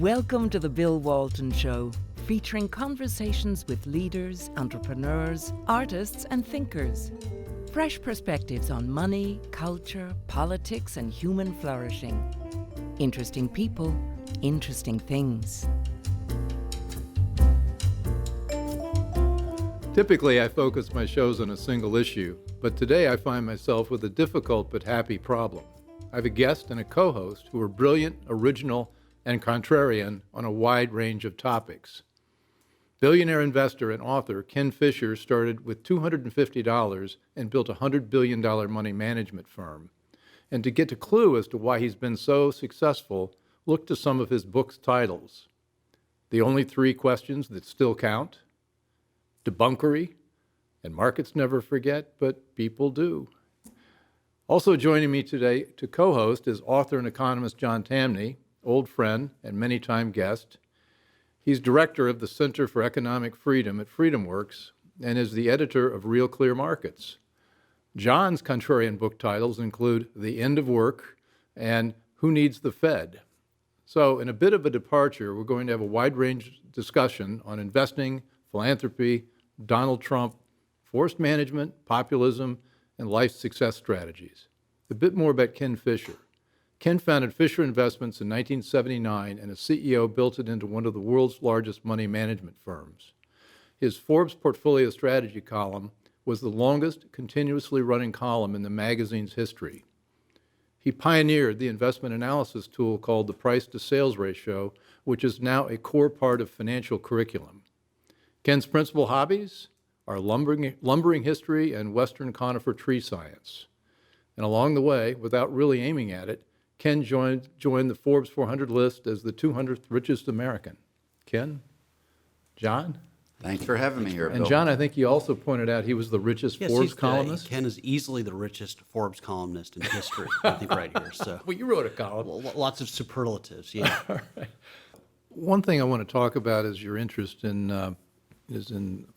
Welcome to the Bill Walton Show, featuring conversations with leaders, entrepreneurs, artists, and thinkers. Fresh perspectives on money, culture, politics, and human flourishing. Interesting people, interesting things. Typically, I focus my shows on a single issue, but today I find myself with a difficult but happy problem. I have a guest and a co-host who are brilliant, original, and contrarian on a wide range of topics. Billionaire investor and author Ken Fisher started with $250 and built a $100 billion money management firm. And to get a clue as to why he's been so successful, look to some of his book's titles. The Only Three Questions That Still Count, Debunkery, and Markets Never Forget, but People Do. Also joining me today to co-host is author and economist John Tamny, old friend and many-time guest. He's director of the Center for Economic Freedom at FreedomWorks and is the editor of Real Clear Markets. John's contrarian book titles include The End of Work and Who Needs the Fed? So in a bit of a departure, we're going to have a wide-range discussion on investing, philanthropy, Donald Trump, forced management, populism, and life success strategies. A bit more about Ken Fisher. Ken founded Fisher Investments in 1979, and as CEO built it into one of the world's largest money management firms. His Forbes Portfolio Strategy column was the longest continuously running column in the magazine's history. He pioneered the investment analysis tool called the price-to-sales ratio, which is now a core part of financial curriculum. Ken's principal hobbies are lumbering history and Western conifer tree science. And along the way, without really aiming at it, Ken joined the Forbes 400 list as the 200th richest American. Ken? John? Thanks for having me here, Bill. And John, I think you also pointed out he was the richest Forbes columnist. Ken is easily the richest Forbes columnist in history, I think, right here. So, well, you wrote a column. Well, lots of superlatives, yeah. All right. One thing I want to talk about is your interest in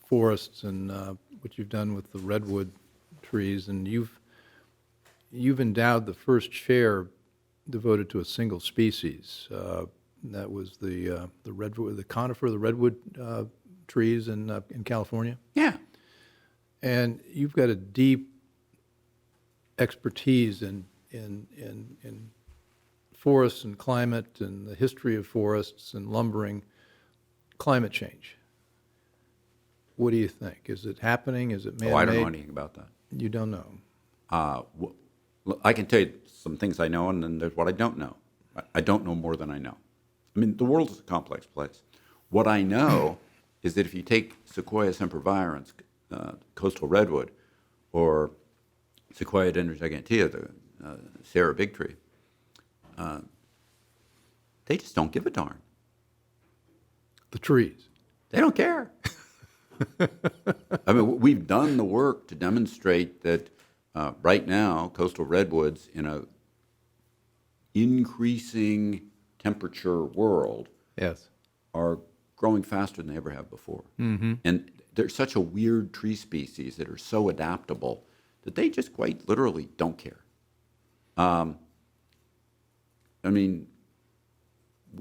forests and what you've done with the redwood trees, and you've endowed the first chair devoted to a single species. That was the redwood, the conifer, the redwood trees in California. Yeah. And you've got a deep expertise in forests and climate and the history of forests and lumbering, climate change. What do you think? Is it happening? Is it man-made? I don't know anything about that. You don't know? I can tell you some things I know, and then there's what I don't know. I don't know more than I know. I mean, the world is a complex place. What I know is that if you take Sequoia sempervirens, coastal redwood, or Sequoia dendrogigantea, the Sierra big tree, they just don't give a darn. The trees. They don't care. I mean, we've done the work to demonstrate that right now, coastal redwoods in a increasing temperature world Yes. are growing faster than they ever have before. Mm-hmm. And they're such a weird tree species that are so adaptable that they just quite literally don't care. I mean,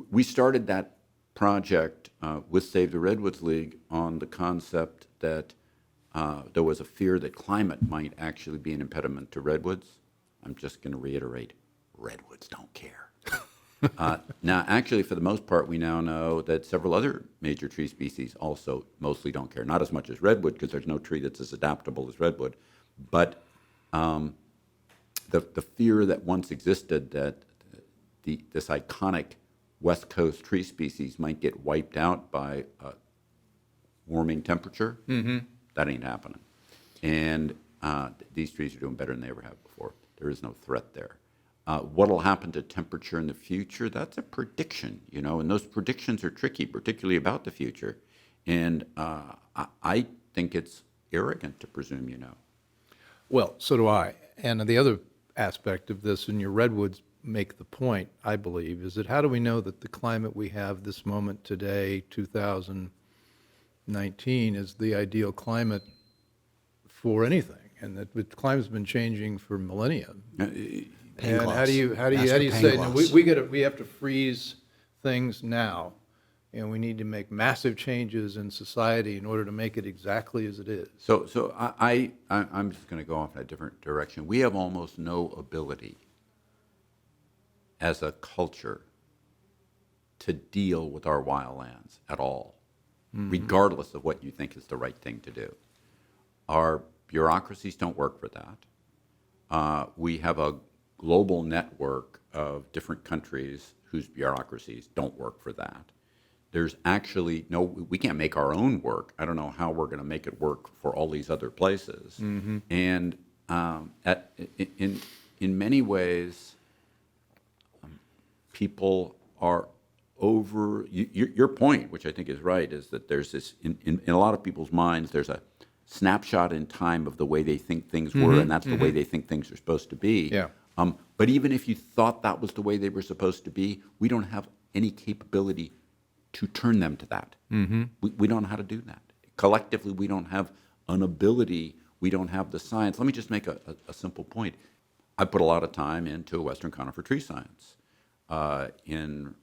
we started that project with Save the Redwoods League on the concept that there was a fear that climate might actually be an impediment to redwoods. I'm just going to reiterate, redwoods don't care. Now, actually, for the most part, we now know that several other major tree species also mostly don't care. Not as much as redwood, because there's no tree that's as adaptable as redwood. But the fear that once existed that this iconic West Coast tree species might get wiped out by warming temperature, that ain't happening. And these trees are doing better than they ever have before. There is no threat there. What will happen to temperature in the future? That's a prediction, and those predictions are tricky, particularly about the future. And I think it's arrogant to presume you know. Well, so do I. And the other aspect of this, and your redwoods make the point, I believe, is that how do we know that the climate we have this moment today, 2019, is the ideal climate for anything, and that the climate's been changing for millennia. And how do you say, no, we have to freeze things now, and we need to make massive changes in society in order to make it exactly as it is. So I'm just going to go off in a different direction. We have almost no ability as a culture to deal with our wildlands at all, regardless of what you think is the right thing to do. Our bureaucracies don't work for that. We have a global network of different countries whose bureaucracies don't work for that. There's actually we can't make our own work. I don't know how we're going to make it work for all these other places. And in many ways, people are over. Your point, which I think is right, is that there's this in a lot of people's minds. There's a snapshot in time of the way they think things were, and that's the way they think things are supposed to be. Yeah. But even if you thought that was the way they were supposed to be, we don't have any capability to turn them to that. We don't know how to do that. Collectively, we don't have an ability. We don't have the science. Let me just make a simple point. I put a lot of time into Western conifer tree science, in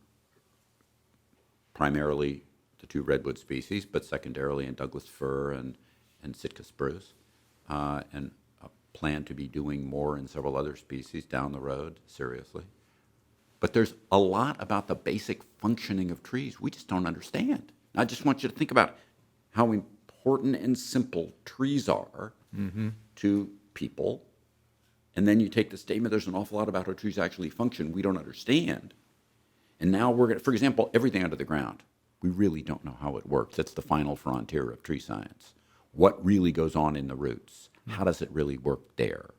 primarily the two redwood species, but secondarily in Douglas fir and Sitka spruce, and plan to be doing more in several other species down the road, seriously. But there's a lot about the basic functioning of trees we just don't understand. I just want you to think about how important and simple trees are to people. And then you take the statement, there's an awful lot about how trees actually function we don't understand. And now we're going to, for example, everything under the ground. We really don't know how it works. That's the final frontier of tree science. What really goes on in the roots? How does it really work there?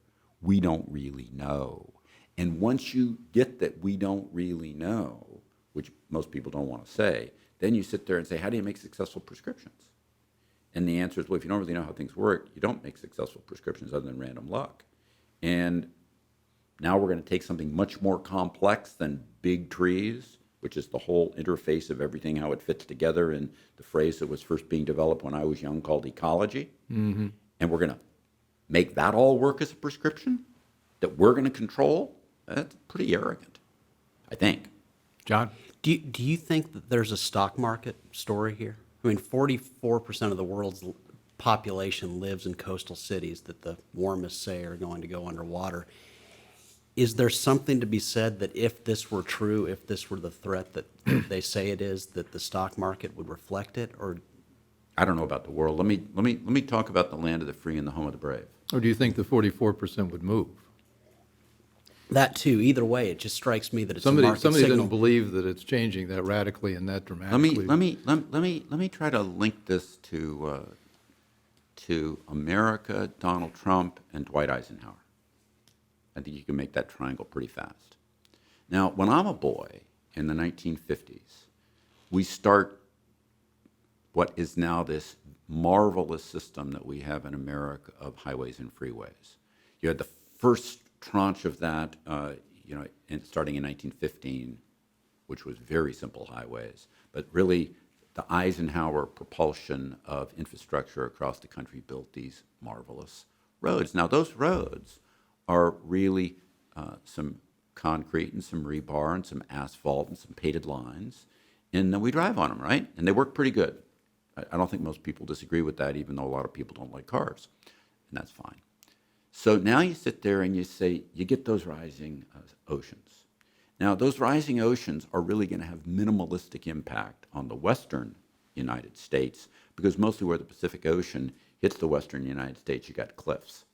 We don't really know. And once you get that we don't really know, which most people don't want to say, then you sit there and say, how do you make successful prescriptions? And the answer is, well, if you don't really know how things work, you don't make successful prescriptions other than random luck. And now we're going to take something much more complex than big trees, which is the whole interface of everything, how it fits together in the phrase that was first being developed when I was young called ecology. And we're going to make that all work as a prescription that we're going to control. That's pretty arrogant, I think. John? Do you think that there's a stock market story here? I mean, 44% of the world's population lives in coastal cities that the warmists say are going to go underwater. Is there something to be said that if this were true, if this were the threat that they say it is, that the stock market would reflect it? Or I don't know about the world. Let me talk about the land of the free and the home of the brave. Or do you think the 44% would move? that too? Either way, it just strikes me that it's a Somebody market signal. didn't believe that it's changing that radically and that dramatically. Let me try to link this to America, Donald Trump, and Dwight Eisenhower. I think you can make that triangle pretty fast. Now, when I'm a boy in the 1950s, we start what is now this marvelous system that we have in America of highways and freeways. You had the first tranche of that, starting in 1915, which was very simple highways, but really the Eisenhower propulsion of infrastructure across the country built these marvelous roads. Now, those roads are really some concrete and some rebar and some asphalt and some painted lines, and we drive on them, right? And they work pretty good. I don't think most people disagree with that, even though a lot of people don't like cars, and that's fine. So now you sit there and you say, you get those rising oceans. Now, those rising oceans are really going to have minimalistic impact on the western United States, because mostly where the Pacific Ocean hits the western United States, you got cliffs.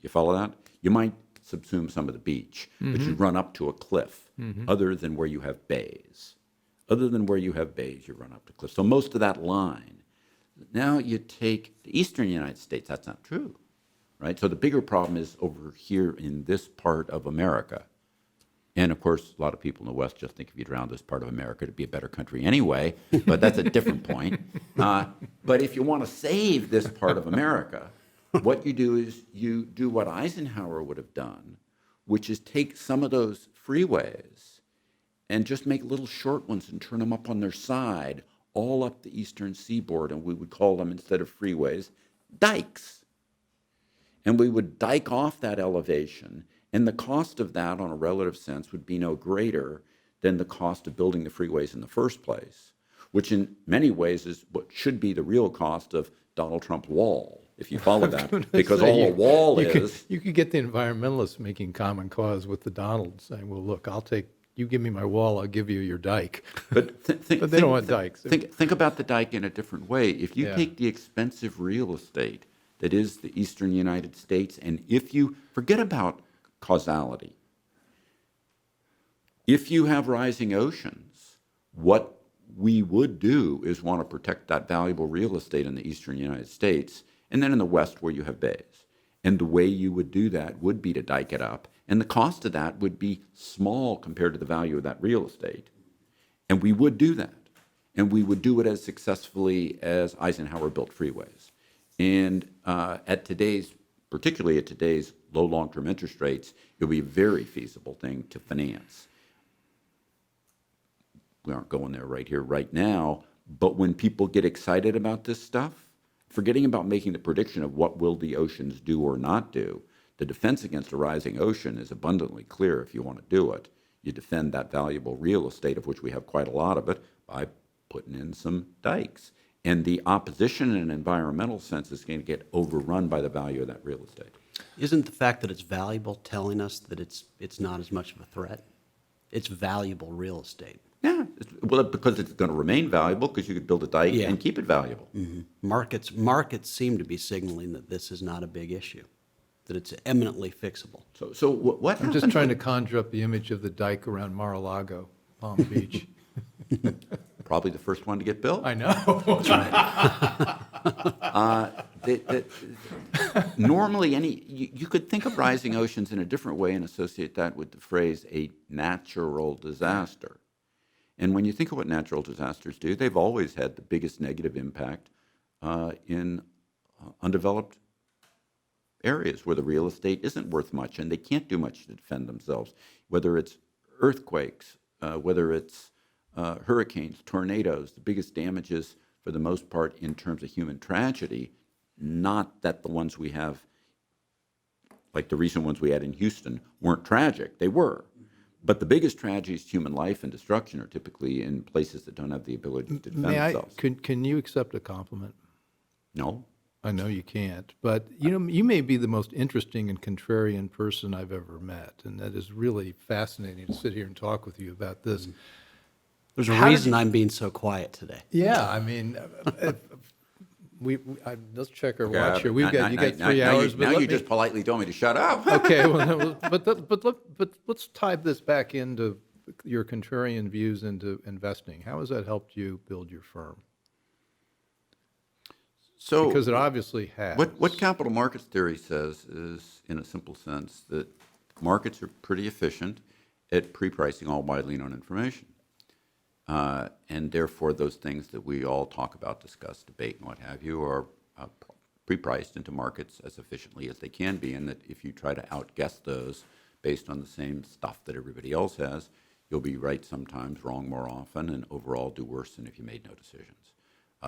You follow that? You might subsume some of the beach, but you run up to a cliff, other than where you have bays. Other than where you have bays, you run up to cliffs. So most of that line. Now you take the eastern United States, that's not true, right? So the bigger problem is over here in this part of America. And of course, a lot of people in the West just think if you drown this part of America, it'd be a better country anyway, but that's a different point. But if you want to save this part of America, what you do is you do what Eisenhower would have done, which is take some of those freeways and just make little short ones and turn them up on their side, all up the eastern seaboard, and we would call them, instead of freeways, dikes. And we would dike off that elevation, and the cost of that on a relative sense would be no greater than the cost of building the freeways in the first place, which in many ways is what should be the real cost of Donald Trump's wall, if you follow that. Because all a wall is... You could get the environmentalists making common cause with the Donald, saying, well, look, you give me my wall, I'll give you your dike. But But they don't want dikes. Think about the dike in a different way. If you take the expensive real estate that is the eastern United States, and if you forget about causality, if you have rising oceans, what we would do is want to protect that valuable real estate in the eastern United States, and then in the west where you have bays. And the way you would do that would be to dike it up, and the cost of that would be small compared to the value of that real estate. And we would do that. And we would do it as successfully as Eisenhower built freeways. And particularly at today's low long-term interest rates, it would be a very feasible thing to finance. We aren't going there right here, right now, but when people get excited about this stuff, forgetting about making the prediction of what will the oceans do or not do, the defense against a rising ocean is abundantly clear if you want to do it. You defend that valuable real estate, of which we have quite a lot of it, by putting in some dikes. And the opposition in an environmental sense is going to get overrun by the value of that real estate. Isn't the fact that it's valuable telling us that it's not as much of a threat? It's valuable real estate. Yeah, well, because it's going to remain valuable because you could build a dike and keep it valuable. Mm-hmm. Markets seem to be signaling that this is not a big issue, that it's eminently fixable. So what I'm just trying to conjure up the image of the dike around Mar-a-Lago, Palm Beach. Probably the first one to get built. I know. Normally, you could think of rising oceans in a different way and associate that with the phrase a natural disaster. And when you think of what natural disasters do, they've always had the biggest negative impact in undeveloped areas where the real estate isn't worth much and they can't do much to defend themselves, whether it's earthquakes, whether it's hurricanes, tornadoes, the biggest damages for the most part in terms of human tragedy, not that the ones we have, like the recent ones we had in Houston, weren't tragic. They were. But the biggest tragedies, human life and destruction, are typically in places that don't have the ability to defend themselves. Can you accept a compliment? No. I know you can't, but you may be the most interesting and contrarian person I've ever met, and that is really fascinating to sit here and talk with you about this. There's a reason I'm being so quiet today. Yeah, I mean, let's check our watch here. You got 3 hours. Now you just politely told me to shut up. Okay, well, but let's tie this back into your contrarian views into investing. How has that helped you build your firm? So, because it obviously has. What capital markets theory says is, in a simple sense, that markets are pretty efficient at pre-pricing all widely known information. And therefore, those things that we all talk about, discuss, debate, and what have you, are pre-priced into markets as efficiently as they can be, and that if you try to outguess those based on the same stuff that everybody else has, you'll be right sometimes, wrong more often, and overall do worse than if you made no decisions.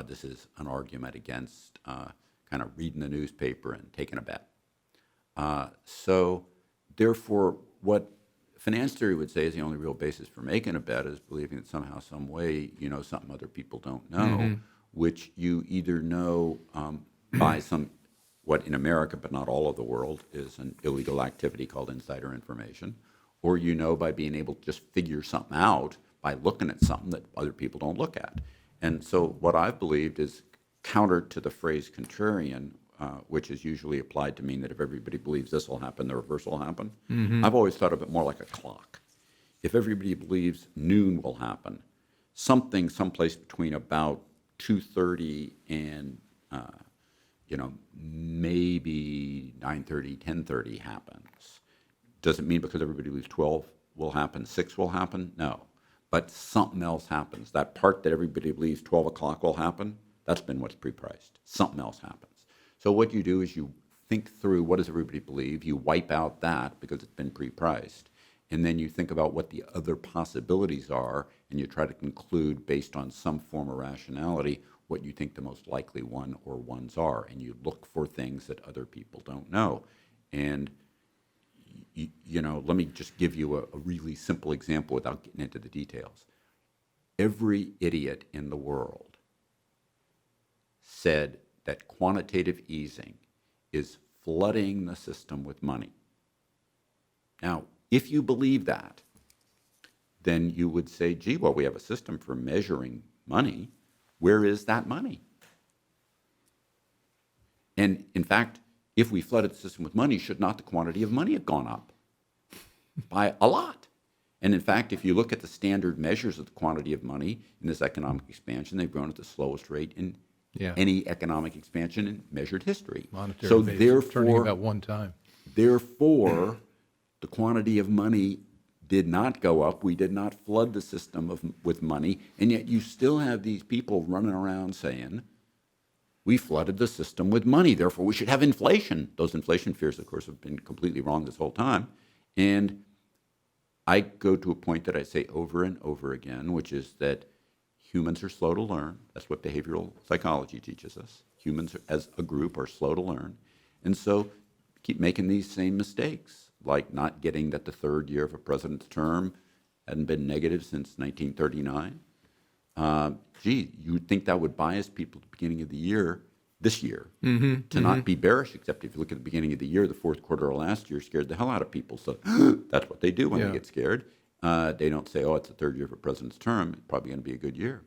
This is an argument against kind of reading the newspaper and taking a bet. So therefore, what finance theory would say is the only real basis for making a bet is believing that somehow, some way, you know something other people don't know, which you either know by what in America, but not all of the world, is an illegal activity called insider information, or you know by being able to just figure something out by looking at something that other people don't look at. And so what I've believed is counter to the phrase contrarian, which is usually applied to mean that if everybody believes this will happen, the reverse will happen. I've always thought of it more like a clock. If everybody believes noon will happen, something someplace between about 2:30 and maybe 9:30, 10:30 happens. Does it mean because everybody believes 12 will happen, 6 will happen? No. But something else happens. That part that everybody believes 12 o'clock will happen, that's been what's pre-priced. Something else happens. So what you do is you think through what does everybody believe, you wipe out that because it's been pre-priced, and then you think about what the other possibilities are, and you try to conclude based on some form of rationality what you think the most likely one or ones are, and you look for things that other people don't know. And let me just give you a really simple example without getting into the details. Every idiot in the world said that quantitative easing is flooding the system with money. Now, if you believe that, then you would say, gee, well, we have a system for measuring money. Where is that money? And in fact, if we flooded the system with money, should not the quantity of money have gone up by a lot? And in fact, if you look at the standard measures of the quantity of money in this economic expansion, they've grown at the slowest rate in any economic expansion in measured history. Monetary so base therefore, turning about one time. Therefore, the quantity of money did not go up. We did not flood the system with money. And yet you still have these people running around saying, we flooded the system with money, therefore we should have inflation. Those inflation fears, of course, have been completely wrong this whole time. And I go to a point that I say over and over again, which is that humans are slow to learn. That's what behavioral psychology teaches us. Humans as a group are slow to learn. And so keep making these same mistakes, like not getting that the third year of a president's term hadn't been negative since 1939. You would think that would bias people at the beginning of the year, this year, to not be bearish, except if you look at the beginning of the year, the fourth quarter of last year scared the hell out of people. So that's what they do when they get scared. They don't say, oh, it's the third year of a president's term. It's probably going to be a good year.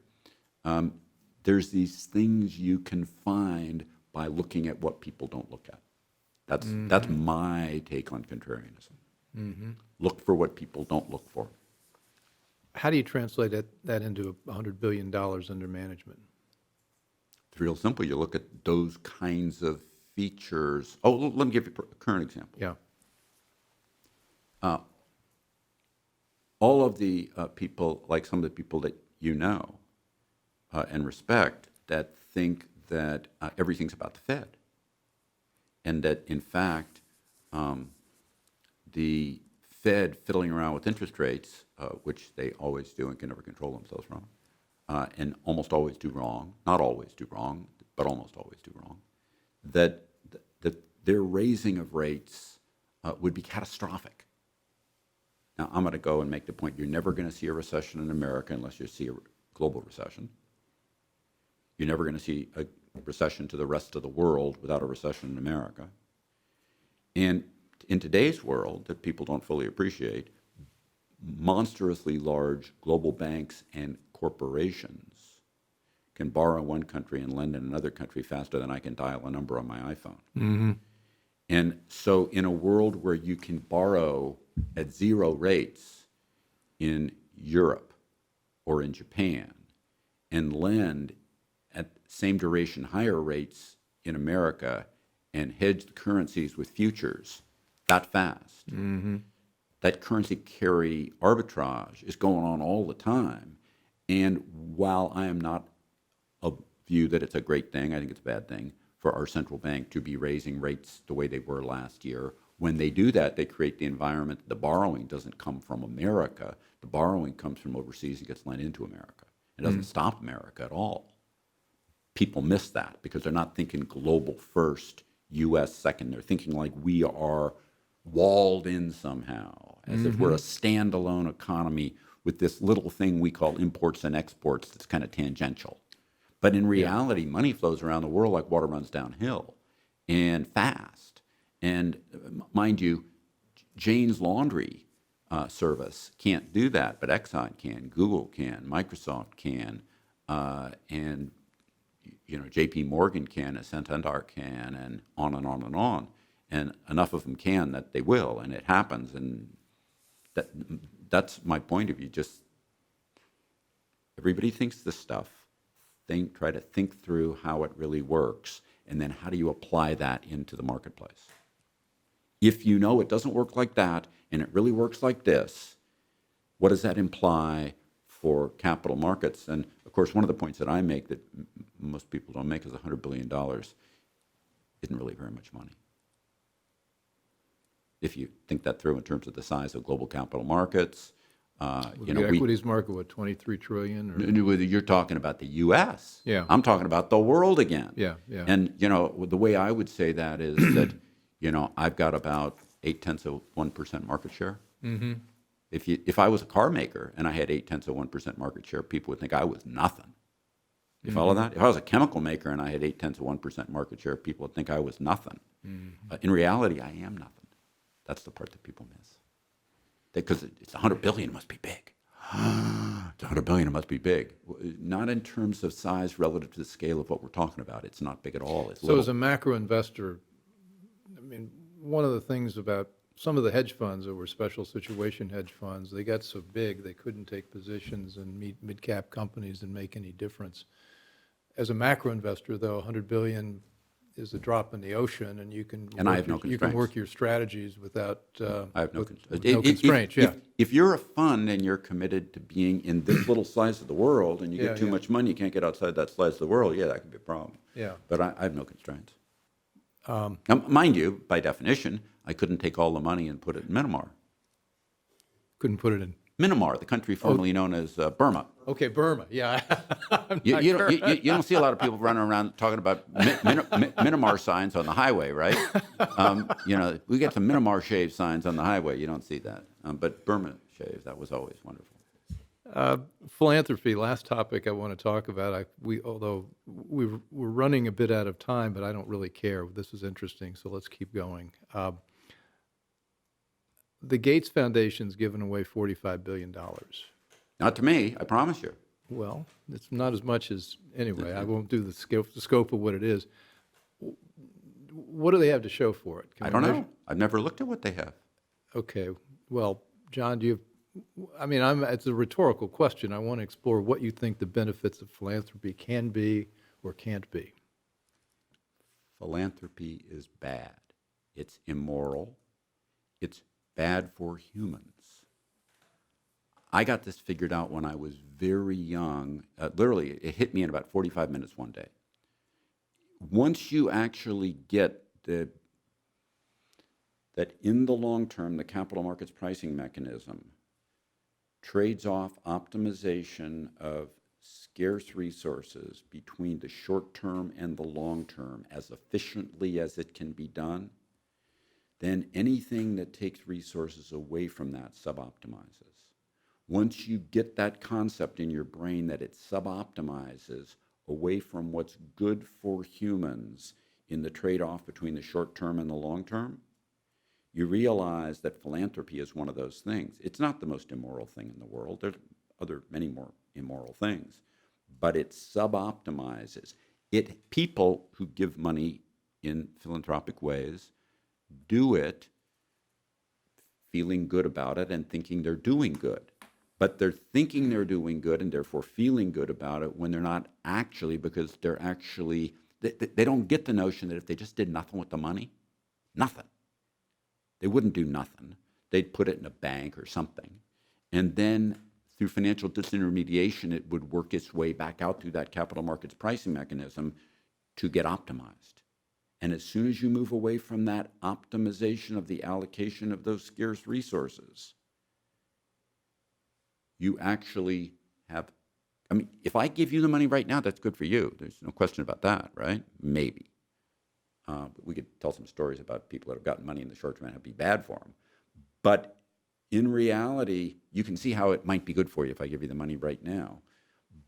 There's these things you can find by looking at what people don't look at. That's my take on contrarianism. Look for what people don't look for. How do you translate that into $100 billion under management? It's real simple. You look at those kinds of features. Oh, let me give you a current example. Yeah. All of the people, like some of the people that you know and respect, that think that everything's about the Fed. And that, in fact, the Fed fiddling around with interest rates, which they always do and can never control themselves from, and almost always do wrong, not always do wrong, but almost always do wrong, that their raising of rates would be catastrophic. Now, I'm going to go and make the point, you're never going to see a recession in America unless you see a global recession. You're never going to see a recession to the rest of the world without a recession in America. And in today's world, that people don't fully appreciate, monstrously large global banks and corporations can borrow one country and lend in another country faster than I can dial a number on my iPhone. And so in a world where you can borrow at zero rates in Europe or in Japan and lend at same duration higher rates in America and hedge the currencies with futures that fast, that currency carry arbitrage is going on all the time. And while I am not of view that it's a great thing, I think it's a bad thing for our central bank to be raising rates the way they were last year. When they do that, they create the environment. The borrowing doesn't come from America. The borrowing comes from overseas and gets lent into America. It doesn't stop America at all. People miss that because they're not thinking global first, U.S. second. They're thinking like we are walled in somehow, as if we're a standalone economy with this little thing we call imports and exports that's kind of tangential. But in reality, money flows around the world like water runs downhill and fast. And mind you, Jane's Laundry service can't do that, but Exxon can, Google can, Microsoft can, and J.P. Morgan can, and Santander can, and on and on and on. And enough of them can that they will, and it happens. And that's my point of view. Just everybody thinks this stuff. Try to think through how it really works, and then how do you apply that into the marketplace? If you know it doesn't work like that, and it really works like this, what does that imply for capital markets? And of course, one of the points that I make that most people don't make is $100 billion isn't really very much money. If you think that through in terms of the size of global capital markets, the equities market, what, 23 trillion? Or? You're talking about the U.S. Yeah. I'm talking about the world again. Yeah. And the way I would say that is that I've got about 0.8% market share. Mm-hmm. If I was a car maker and I had 0.8% market share, people would think I was nothing. You follow that? If I was a chemical maker and I had 0.8% market share, people would think I was nothing. In reality, I am nothing. That's the part that people miss. Because it's 100 billion, it must be big. It's 100 billion, it must be big. Not in terms of size relative to the scale of what we're talking about. It's not big at all. It's So little. as a macro investor, I mean, one of the things about some of the hedge funds that were special situation hedge funds, they got so big they couldn't take positions in mid-cap companies and make any difference. As a macro investor, though, 100 billion is a drop in the ocean, and you can And I have no you can constraints. work your strategies without I have no with constraints. no constraints. Yeah. If you're a fund and you're committed to being in this little slice of the world and you Yeah, get too yeah. much money, you can't get outside that slice of the world, yeah, that could be a problem. Yeah. But I have no constraints. Now, mind you, by definition, I couldn't take all the money and put it in Myanmar. Couldn't put it in. Myanmar, the country formerly known as Burma. Okay, Burma. Yeah. I'm You, not you, sure. don't, you don't see a lot of people running around talking about Myanmar signs on the highway, right? We get some Myanmar shave signs on the highway. You don't see that. But Burma shave, that was always wonderful. Philanthropy, last topic I want to talk about. Although we're running a bit out of time, but I don't really care. This is interesting, so let's keep going. The Gates Foundation's given away $45 billion. Not to me, I promise you. Well, it's not as much as, anyway, I won't do the scope of what it is. What do they have to show for it? Can I we don't measure- know. I've never looked at what they have. Okay, well, John, it's a rhetorical question. I want to explore what you think the benefits of philanthropy can be or can't be. Philanthropy is bad. It's immoral. It's bad for humans. I got this figured out when I was very young. Literally, it hit me in about 45 minutes one day. Once you actually get that in the long term, the capital markets pricing mechanism trades off optimization of scarce resources between the short term and the long term as efficiently as it can be done, then anything that takes resources away from that suboptimizes. Once you get that concept in your brain that it suboptimizes away from what's good for humans in the trade-off between the short term and the long term, you realize that philanthropy is one of those things. It's not the most immoral thing in the world. There's many more immoral things, but it suboptimizes. People who give money in philanthropic ways do it feeling good about it and thinking they're doing good. But they're thinking they're doing good and therefore feeling good about it when they're not actually, because they don't get the notion that if they just did nothing with the money, nothing. They wouldn't do nothing. They'd put it in a bank or something. And then through financial disintermediation, it would work its way back out through that capital markets pricing mechanism to get optimized. And as soon as you move away from that optimization of the allocation of those scarce resources, you actually have, if I give you the money right now, that's good for you. There's no question about that, right? Maybe. But we could tell some stories about people that have gotten money in the short term and have be bad for them. But in reality, you can see how it might be good for you if I give you the money right now.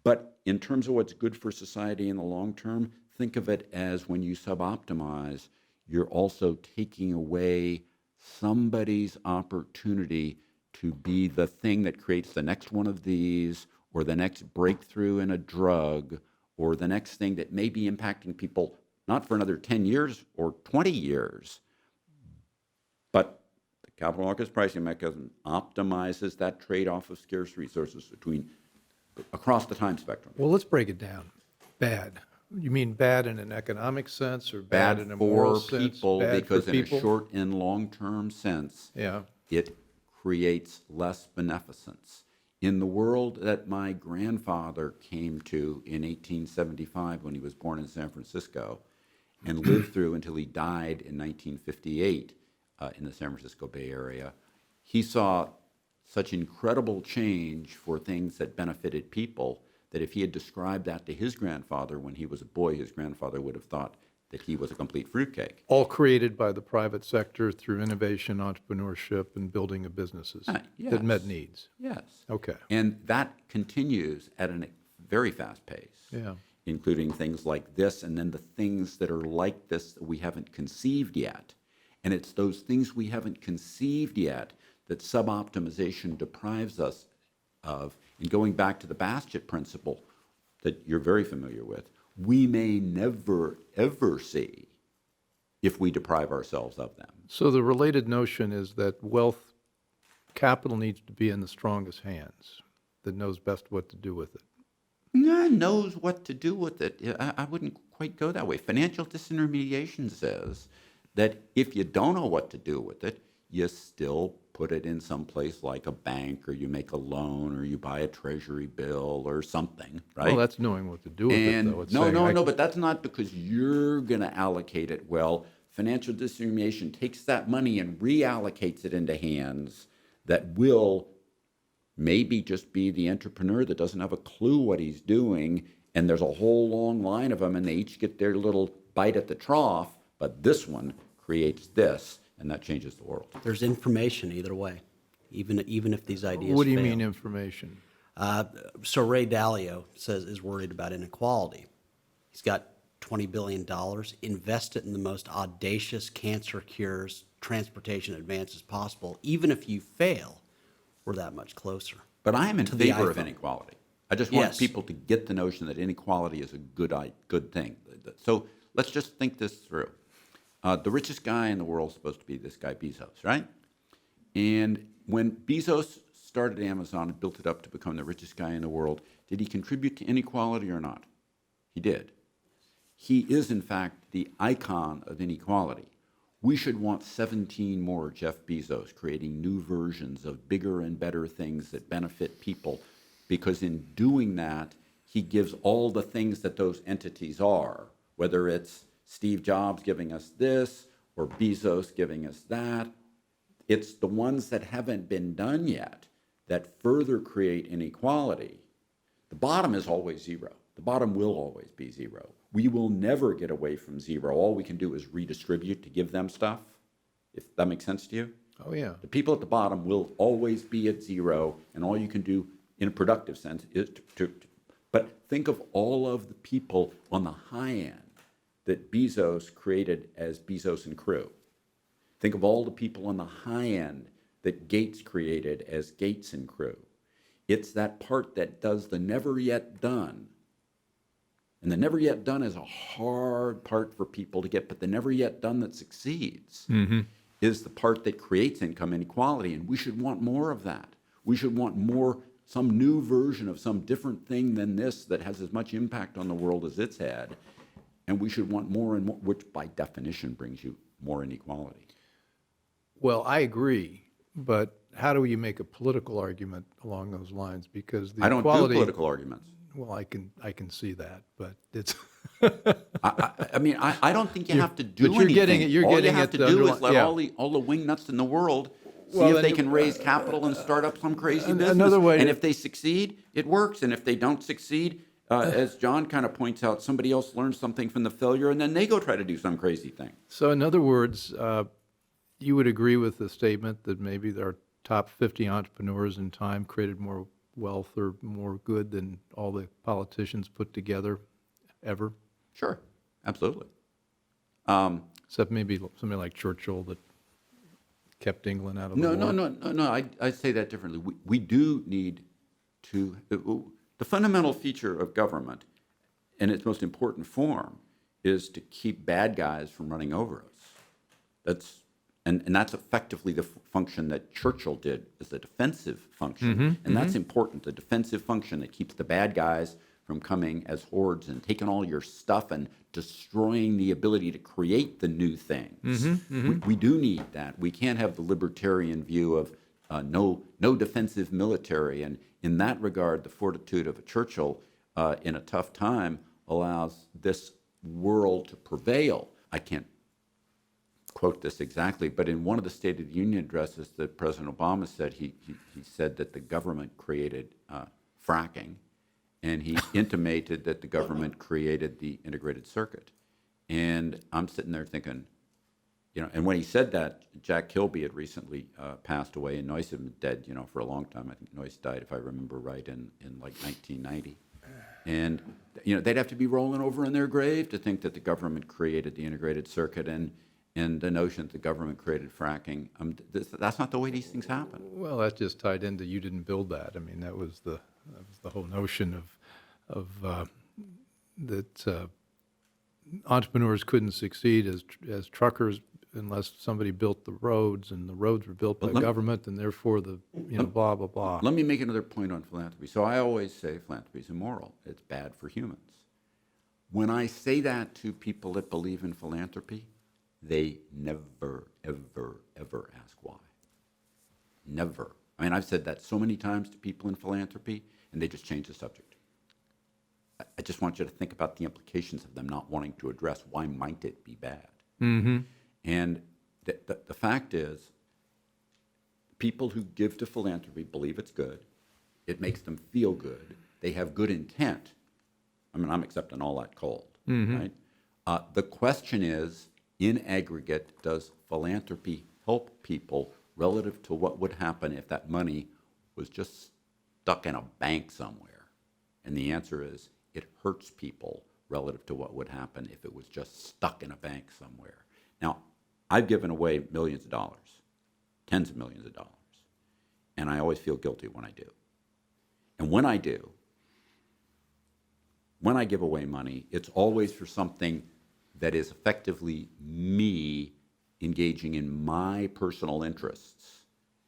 But in terms of what's good for society in the long term, think of it as when you suboptimize, you're also taking away somebody's opportunity to be the thing that creates the next one of these, or the next breakthrough in a drug, or the next thing that may be impacting people not for another 10 years or 20 years, but the capital markets pricing mechanism optimizes that trade-off of scarce resources across the time spectrum. Well, let's break it down. Bad. You mean bad in an economic sense or bad in a moral sense? People, Bad because for in people? a short and long-term sense, Yeah. it creates less beneficence. In the world that my grandfather came to in 1875 when he was born in San Francisco and lived through until he died in 1958 in the San Francisco Bay Area, he saw such incredible change for things that benefited people that if he had described that to his grandfather when he was a boy, his grandfather would have thought, that he was a complete fruitcake. All created by the private sector through innovation, entrepreneurship, and building of businesses that met needs. Yes. Okay. And that continues at a very fast pace, including things like this, and then the things that are like this that we haven't conceived yet. And it's those things we haven't conceived yet that sub-optimization deprives us of. And going back to the Bastiat principle that you're very familiar with, we may never, ever see if we deprive ourselves of them. So the related notion is that capital needs to be in the strongest hands, that knows best what to do with it. Knows what to do with it. I wouldn't quite go that way. Financial disintermediation says that if you don't know what to do with it, you still put it in some place like a bank, or you make a loan, or you buy a treasury bill or something, right? Well, that's knowing what to do with it, though. It's No, but that's not because you're going to allocate it well. Financial disintermediation takes that money and reallocates it into hands that will maybe just be the entrepreneur that doesn't have a clue what he's doing, and there's a whole long line of them, and they each get their little bite at the trough, but this one creates this, and that changes the world. There's information either way, even if these ideas What do you fail. mean information? So Ray Dalio is worried about inequality. He's got $20 billion, invest it in the most audacious cancer cures, transportation advances possible. Even if you fail, we're that much closer. But I am in to the favor of iPhone. inequality. I just want Yes. people to get the notion that inequality is a good thing. So let's just think this through. The richest guy in the world is supposed to be this guy Bezos, right? And when Bezos started Amazon and built it up to become the richest guy in the world, did he contribute to inequality or not? He did. He is, in fact, the icon of inequality. We should want 17 more Jeff Bezos creating new versions of bigger and better things that benefit people, because in doing that, he gives all the things that those entities are, whether it's Steve Jobs giving us this or Bezos giving us that. It's the ones that haven't been done yet that further create inequality. The bottom is always zero. The bottom will always be zero. We will never get away from zero. All we can do is redistribute to give them stuff, if that makes sense to you. Oh, yeah. The people at the bottom will always be at zero, and all you can do in a productive sense is but think of all of the people on the high end that Bezos created as Bezos and crew. Think of all the people on the high end that Gates created as Gates and crew. It's that part that does the never yet done. And the never yet done is a hard part for people to get, but the never yet done that succeeds is the part that creates income inequality, and we should want more of that. We should want more, some new version of some different thing than this that has as much impact on the world as it's had, and we should want more and more, which by definition brings you more inequality. Well, I agree, but how do you make a political argument along those lines? Because the I don't equality, do political arguments. Well, I can see that, but it's. I mean, I don't think you have to do but you're anything. getting it- you're all getting you have at to the do underli- is let yeah. all the wingnuts in the world see Well, if then they you- can raise capital and start up some crazy business. another way and to- if they succeed, it works. And if they don't succeed, as John kind of points out, somebody else learns something from the failure, and then they go try to do some crazy thing. So in other words, you would agree with the statement that maybe our top 50 entrepreneurs in time created more wealth or more good than all the politicians put together ever? Sure, absolutely. Except maybe somebody like Churchill that kept England out of the war. No. I say that differently. We do need to. The fundamental feature of government, in its most important form, is to keep bad guys from running over us. And that's effectively the function that Churchill did as a defensive function. And that's important, the defensive function that keeps the bad guys from coming as hordes and taking all your stuff and destroying the ability to create the new things. We do need that. We can't have the libertarian view of no defensive military. And in that regard, the fortitude of a Churchill in a tough time allows this world to prevail. I can't quote this exactly, but in one of the State of the Union addresses that President Obama said, he said that the government created fracking, and he intimated that the government created the integrated circuit. And I'm sitting there thinking, and when he said that, Jack Kilby had recently passed away, and Noyce had been dead, for a long time. I think Noyce died, if I remember right, in like 1990. And, they'd have to be rolling over in their grave to think that the government created the integrated circuit and the notion that the government created fracking. That's not the way these things happen. Well, that just tied into you didn't build that. I mean, that was the whole notion of that entrepreneurs couldn't succeed as truckers unless somebody built the roads, and the roads were built by government, and therefore the blah blah blah. Let me make another point on philanthropy. So I always say philanthropy is immoral. It's bad for humans. When I say that to people that believe in philanthropy, they never, ever, ever ask why. Never. I mean, I've said that so many times to people in philanthropy, and they just change the subject. I just want you to think about the implications of them not wanting to address why might it be bad. Mm-hmm. And the fact is, people who give to philanthropy believe it's good. It makes them feel good. They have good intent. I mean, I'm accepting all that cold, right? The question is, in aggregate, does philanthropy help people relative to what would happen if that money was just stuck in a bank somewhere? And the answer is, it hurts people relative to what would happen if it was just stuck in a bank somewhere. Now, I've given away millions of dollars, tens of millions of dollars, and I always feel guilty when I do. And when I do, when I give away money, it's always for something that is effectively me engaging in my personal interests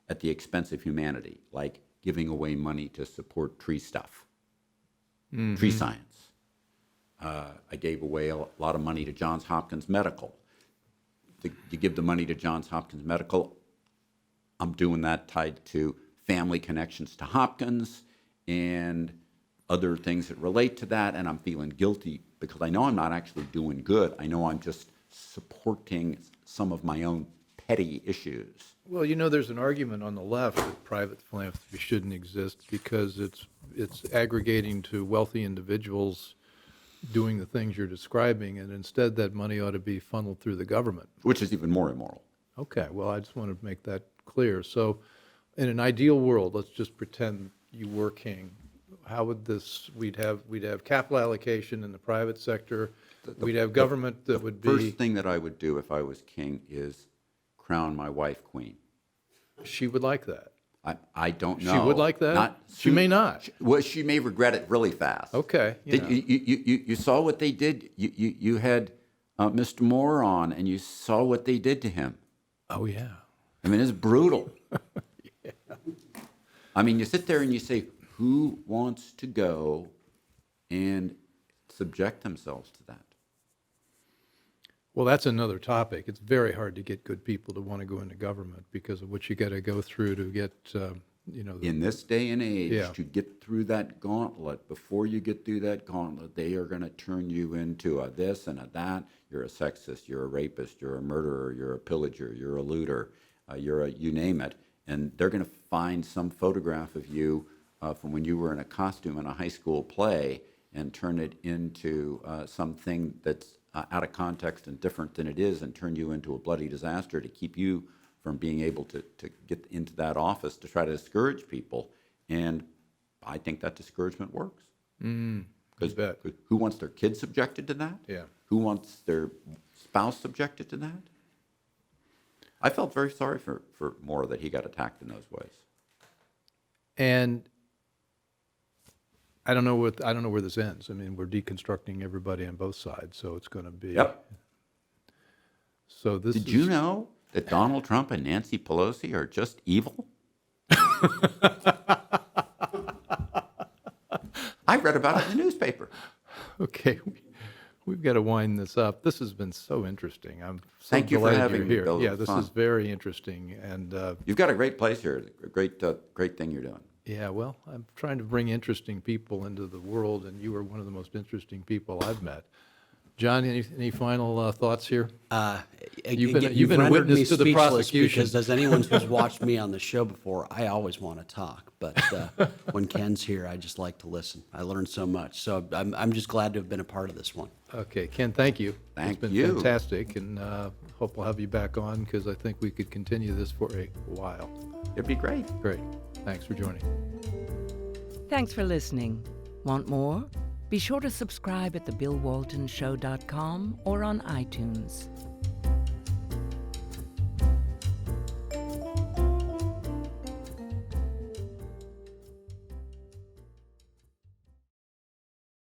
at the expense of humanity, like giving away money to support tree stuff, tree science. I gave away a lot of money to Johns Hopkins Medical. To give the money to Johns Hopkins Medical, I'm doing that tied to family connections to Hopkins and other things that relate to that, and I'm feeling guilty because I know I'm not actually doing good. I know I'm just supporting some of my own petty issues. Well, there's an argument on the left that private philanthropy shouldn't exist because it's aggregating to wealthy individuals doing the things you're describing, and instead that money ought to be funneled through the government. Which is even more immoral. Okay, well, I just want to make that clear. So in an ideal world, let's just pretend you were king. How would we'd have capital allocation in the private sector. We'd have government that would be. The first thing that I would do if I was king is crown my wife queen. She would like that. I don't know. She would like that? She may not. Well, she may regret it really fast. Okay. You saw what they did. You had Mr. Moore on, and you saw what they did to him. Oh, yeah. I mean, it's brutal. Yeah. I mean, you sit there and you say, who wants to go and subject themselves to that? Well, that's another topic. It's very hard to get good people to want to go into government because of what you got to go through to get, In this day and age, Yeah. to get through that gauntlet, before you get through that gauntlet, they are going to turn you into a this and a that. You're a sexist, you're a rapist, you're a murderer, you're a pillager, you're a looter, you name it. And they're going to find some photograph of you from when you were in a costume in a high school play and turn it into something that's out of context and different than it is, and turn you into a bloody disaster to keep you from being able to get into that office to try to discourage people. And I think that discouragement works. Because who wants their kids subjected to that? Yeah. Who wants their spouse subjected to that? I felt very sorry for Moore that he got attacked in those ways. And I don't know where this ends. I mean, we're deconstructing everybody on both sides, so it's going to be. Yep. So this. Did you know that Donald Trump and Nancy Pelosi are just evil? I read about it in the newspaper. Okay, we've got to wind this up. This has been so interesting. I'm so Thank you for glad having you're me, here. Bill. Yeah, this Fun. is very interesting, and You've got a great place here. A great thing you're doing. yeah, well, I'm trying to bring interesting people into the world, and you are one of the most interesting people I've met. John, any final thoughts here? You've been a rendered me witness to the speechless prosecution. Because as anyone who's watched me on the show before, I always want to talk. But when Ken's here, I just like to listen. I learned so much. So I'm just glad to have been a part of this one. Okay, Ken, thank you. Thank It's been you. fantastic, and hope we'll have you back on because I think we could continue this for a while. It'd be great. Great. Thanks for joining. Thanks for listening. Want more? Be sure to subscribe at thebillwaltonshow.com or on iTunes.